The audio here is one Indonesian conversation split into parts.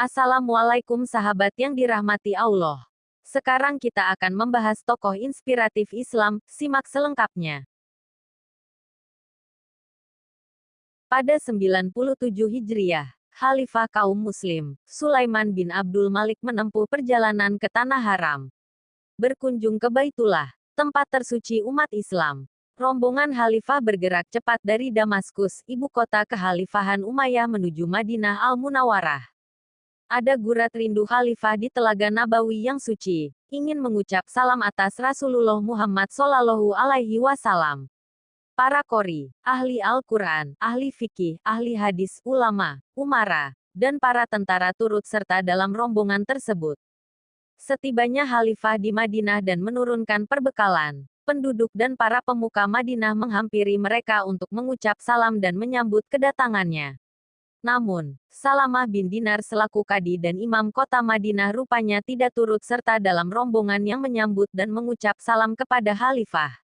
Assalamualaikum sahabat yang dirahmati Allah. Sekarang kita akan membahas tokoh inspiratif Islam, simak selengkapnya. Pada 97 Hijriah, Khalifah kaum Muslim, Sulaiman bin Abdul Malik menempuh perjalanan ke Tanah Haram. Berkunjung ke Baitullah, tempat tersuci umat Islam. Rombongan Khalifah bergerak cepat dari Damaskus, ibu kota kekhalifahan Umayyah menuju Madinah Al-Munawwarah. Ada gurat rindu Khalifah di Telaga Nabawi yang suci, ingin mengucap salam atas Rasulullah Muhammad Shallallahu Alaihi Wasallam. Para qori, ahli Al-Quran, ahli fikih, ahli hadis, ulama, umara, dan para tentara turut serta dalam rombongan tersebut. Setibanya Khalifah di Madinah dan menurunkan perbekalan, penduduk dan para pemuka Madinah menghampiri mereka untuk mengucap salam dan menyambut kedatangannya. Namun, Salamah bin Dinar selaku kadi dan imam kota Madinah rupanya tidak turut serta dalam rombongan yang menyambut dan mengucap salam kepada Khalifah.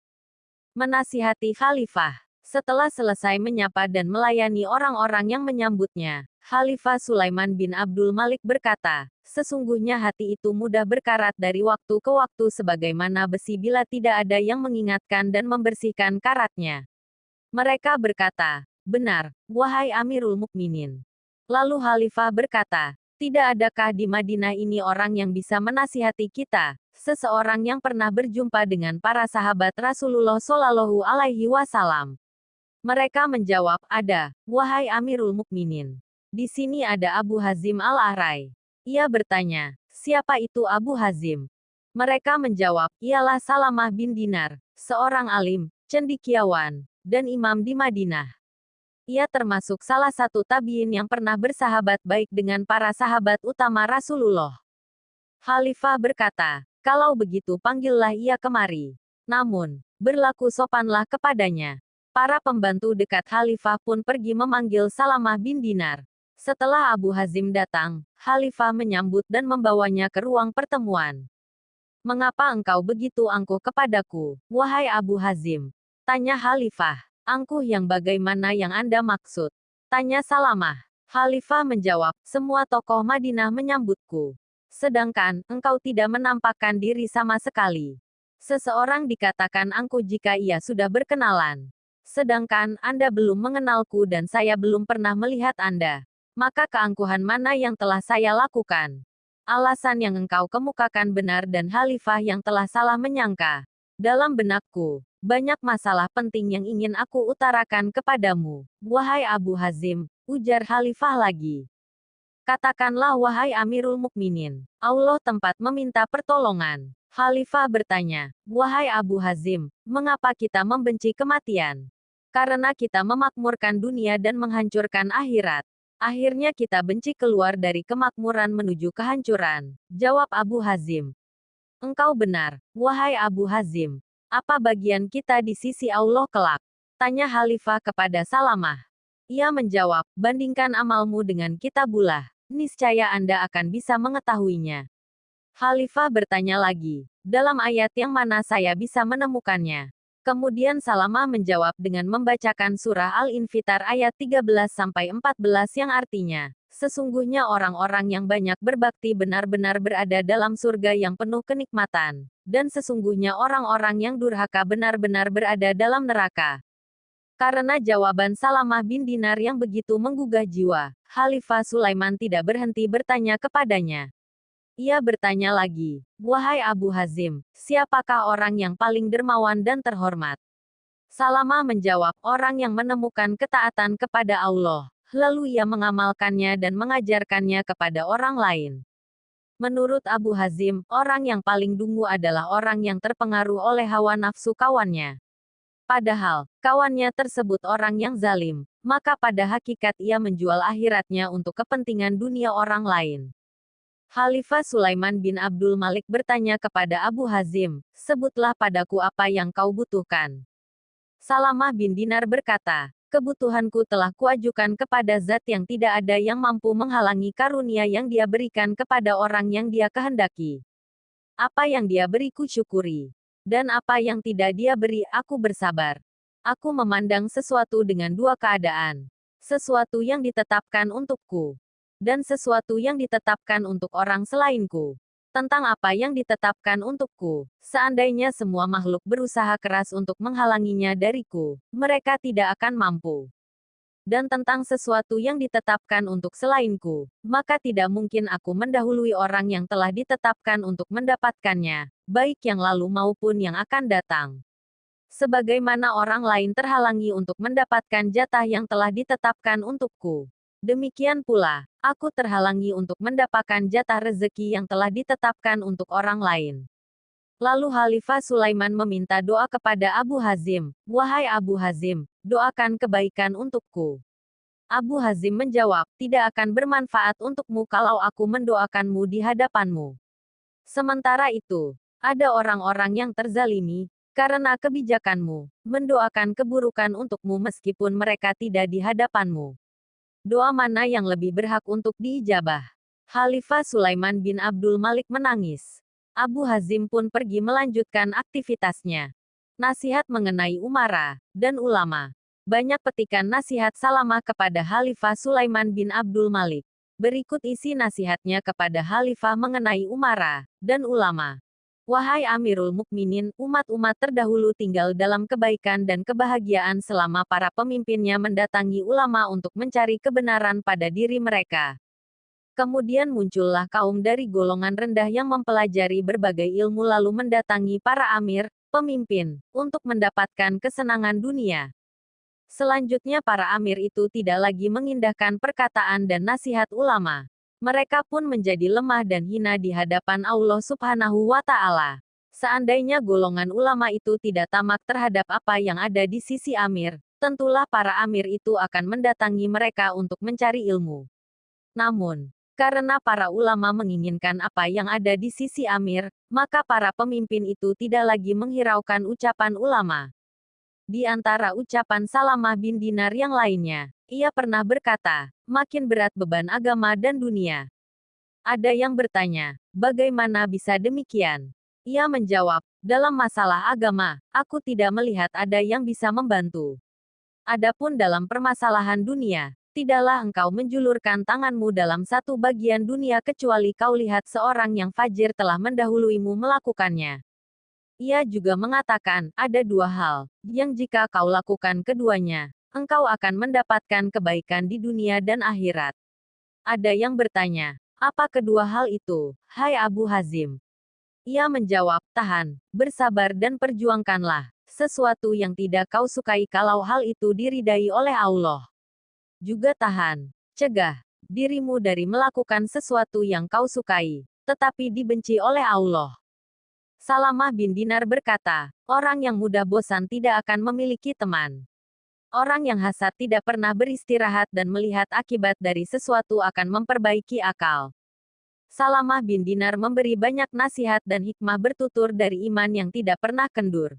Menasihati Khalifah. Setelah selesai menyapa dan melayani orang-orang yang menyambutnya, Khalifah Sulaiman bin Abdul Malik berkata, sesungguhnya hati itu mudah berkarat dari waktu ke waktu sebagaimana besi bila tidak ada yang mengingatkan dan membersihkan karatnya. Mereka berkata, benar, wahai Amirul Mukminin. Lalu Khalifah berkata, tidak adakah di Madinah ini orang yang bisa menasihati kita, seseorang yang pernah berjumpa dengan para sahabat Rasulullah Shallallahu Alaihi Wasallam? Mereka menjawab, ada, wahai Amirul Mukminin. Di sini ada Abu Hazim Al-Arai. Ia bertanya, siapa itu Abu Hazim? Mereka menjawab, ialah Salamah bin Dinar, seorang alim, cendekiawan, dan imam di Madinah. Ia termasuk salah satu tabiin yang pernah bersahabat baik dengan para sahabat utama Rasulullah. Khalifah berkata, kalau begitu panggillah ia kemari. Namun, berlaku sopanlah kepadanya. Para pembantu dekat Khalifah pun pergi memanggil Salamah bin Dinar. Setelah Abu Hazim datang, Khalifah menyambut dan membawanya ke ruang pertemuan. Mengapa engkau begitu angkuh kepadaku, wahai Abu Hazim? Tanya Khalifah. Angkuh yang bagaimana yang Anda maksud? Tanya Salamah. Khalifah menjawab, semua tokoh Madinah menyambutku. Sedangkan, engkau tidak menampakkan diri sama sekali. Seseorang dikatakan angkuh jika ia sudah berkenalan. Sedangkan, Anda belum mengenalku dan saya belum pernah melihat Anda. Maka keangkuhan mana yang telah saya lakukan? Alasan yang engkau kemukakan benar dan Khalifah yang telah salah menyangka. Dalam benakku, banyak masalah penting yang ingin aku utarakan kepadamu, wahai Abu Hazim, ujar Khalifah lagi. Katakanlah wahai Amirul Mukminin, Allah tempat meminta pertolongan. Khalifah bertanya, wahai Abu Hazim, mengapa kita membenci kematian? Karena kita memakmurkan dunia dan menghancurkan akhirat. Akhirnya kita benci keluar dari kemakmuran menuju kehancuran, jawab Abu Hazim. Engkau benar, wahai Abu Hazim. Apa bagian kita di sisi Allah kelak? Tanya Khalifah kepada Salamah. Ia menjawab, bandingkan amalmu dengan kitabullah, niscaya Anda akan bisa mengetahuinya. Khalifah bertanya lagi, dalam ayat yang mana saya bisa menemukannya? Kemudian Salamah menjawab dengan membacakan surah Al-Infitar ayat 13-14 yang artinya, sesungguhnya orang-orang yang banyak berbakti benar-benar berada dalam surga yang penuh kenikmatan, dan sesungguhnya orang-orang yang durhaka benar-benar berada dalam neraka. Karena jawaban Salamah bin Dinar yang begitu menggugah jiwa, Khalifah Sulaiman tidak berhenti bertanya kepadanya. Ia bertanya lagi, wahai Abu Hazim, siapakah orang yang paling dermawan dan terhormat? Salamah menjawab, orang yang menemukan ketaatan kepada Allah, lalu ia mengamalkannya dan mengajarkannya kepada orang lain. Menurut Abu Hazim, orang yang paling dungu adalah orang yang terpengaruh oleh hawa nafsu kawannya. Padahal, kawannya tersebut orang yang zalim, maka pada hakikat ia menjual akhiratnya untuk kepentingan dunia orang lain. Khalifah Sulaiman bin Abdul Malik bertanya kepada Abu Hazim, sebutlah padaku apa yang kau butuhkan. Salamah bin Dinar berkata, kebutuhanku telah kuajukan kepada zat yang tidak ada yang mampu menghalangi karunia yang dia berikan kepada orang yang dia kehendaki. Apa yang dia beri ku syukuri. Dan apa yang tidak dia beri aku bersabar. Aku memandang sesuatu dengan dua keadaan. Sesuatu yang ditetapkan untukku. dan sesuatu yang ditetapkan untuk orang selainku. Tentang apa yang ditetapkan untukku, seandainya semua makhluk berusaha keras untuk menghalanginya dariku, mereka tidak akan mampu. Dan tentang sesuatu yang ditetapkan untuk selainku, maka tidak mungkin aku mendahului orang yang telah ditetapkan untuk mendapatkannya, baik yang lalu maupun yang akan datang. Sebagaimana orang lain terhalangi untuk mendapatkan jatah yang telah ditetapkan untukku. Demikian pula, aku terhalangi untuk mendapatkan jatah rezeki yang telah ditetapkan untuk orang lain. Lalu Khalifah Sulaiman meminta doa kepada Abu Hazim, "Wahai Abu Hazim, doakan kebaikan untukku." Abu Hazim menjawab, "Tidak akan bermanfaat untukmu kalau aku mendoakanmu di hadapanmu." Sementara itu, ada orang-orang yang terzalimi, karena kebijakanmu, mendoakan keburukan untukmu meskipun mereka tidak di hadapanmu. Doa mana yang lebih berhak untuk diijabah? Khalifah Sulaiman bin Abdul Malik menangis. Abu Hazim pun pergi melanjutkan aktivitasnya. Nasihat mengenai umara dan ulama. Banyak petikan nasihat Salamah kepada Khalifah Sulaiman bin Abdul Malik. Berikut isi nasihatnya kepada Khalifah mengenai umara dan ulama. Wahai Amirul Mukminin, umat-umat terdahulu tinggal dalam kebaikan dan kebahagiaan selama para pemimpinnya mendatangi ulama untuk mencari kebenaran pada diri mereka. Kemudian muncullah kaum dari golongan rendah yang mempelajari berbagai ilmu lalu mendatangi para amir, pemimpin, untuk mendapatkan kesenangan dunia. Selanjutnya para amir itu tidak lagi mengindahkan perkataan dan nasihat ulama. Mereka pun menjadi lemah dan hina di hadapan Allah Subhanahu wa Ta'ala. Seandainya golongan ulama itu tidak tamak terhadap apa yang ada di sisi amir, tentulah para amir itu akan mendatangi mereka untuk mencari ilmu. Namun, karena para ulama menginginkan apa yang ada di sisi amir, maka para pemimpin itu tidak lagi menghiraukan ucapan ulama. Di antara ucapan Salamah bin Dinar yang lainnya, ia pernah berkata, "Makin berat beban agama dan dunia." Ada yang bertanya, bagaimana bisa demikian? Ia menjawab, dalam masalah agama, aku tidak melihat ada yang bisa membantu. Adapun dalam permasalahan dunia, tidaklah engkau menjulurkan tanganmu dalam satu bagian dunia kecuali kau lihat seorang yang fajir telah mendahuluimu melakukannya. Ia juga mengatakan, ada dua hal, yang jika kau lakukan keduanya, engkau akan mendapatkan kebaikan di dunia dan akhirat. Ada yang bertanya, apa kedua hal itu, hai Abu Hazim? Ia menjawab, tahan, bersabar dan perjuangkanlah sesuatu yang tidak kau sukai kalau hal itu diridai oleh Allah. Juga tahan, cegah dirimu dari melakukan sesuatu yang kau sukai, tetapi dibenci oleh Allah. Salamah bin Dinar berkata, orang yang mudah bosan tidak akan memiliki teman. Orang yang hasad tidak pernah beristirahat dan melihat akibat dari sesuatu akan memperbaiki akal. Salamah bin Dinar memberi banyak nasihat dan hikmah bertutur dari iman yang tidak pernah kendur.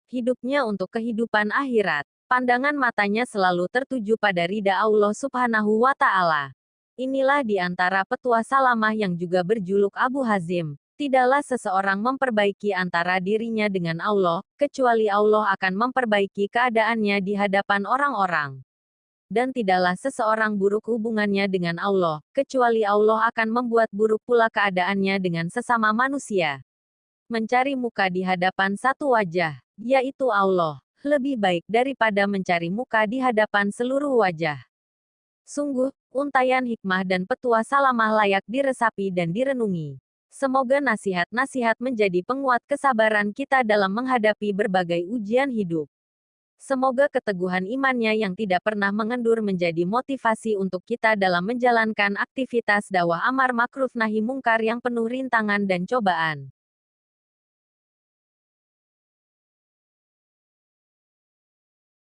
Hidupnya untuk kehidupan akhirat. Pandangan matanya selalu tertuju pada ridha Allah Subhanahu wa Ta'ala. Inilah di antara petua Salamah yang juga berjuluk Abu Hazim. Tidaklah seseorang memperbaiki antara dirinya dengan Allah, kecuali Allah akan memperbaiki keadaannya di hadapan orang-orang. Dan tidaklah seseorang buruk hubungannya dengan Allah, kecuali Allah akan membuat buruk pula keadaannya dengan sesama manusia. Mencari muka di hadapan satu wajah, yaitu Allah, lebih baik daripada mencari muka di hadapan seluruh wajah. Sungguh, untaian hikmah dan petua Salamah layak diresapi dan direnungi. Semoga nasihat-nasihat menjadi penguat kesabaran kita dalam menghadapi berbagai ujian hidup. Semoga keteguhan imannya yang tidak pernah mengendur menjadi motivasi untuk kita dalam menjalankan aktivitas dakwah amar makruf nahi mungkar yang penuh rintangan dan cobaan.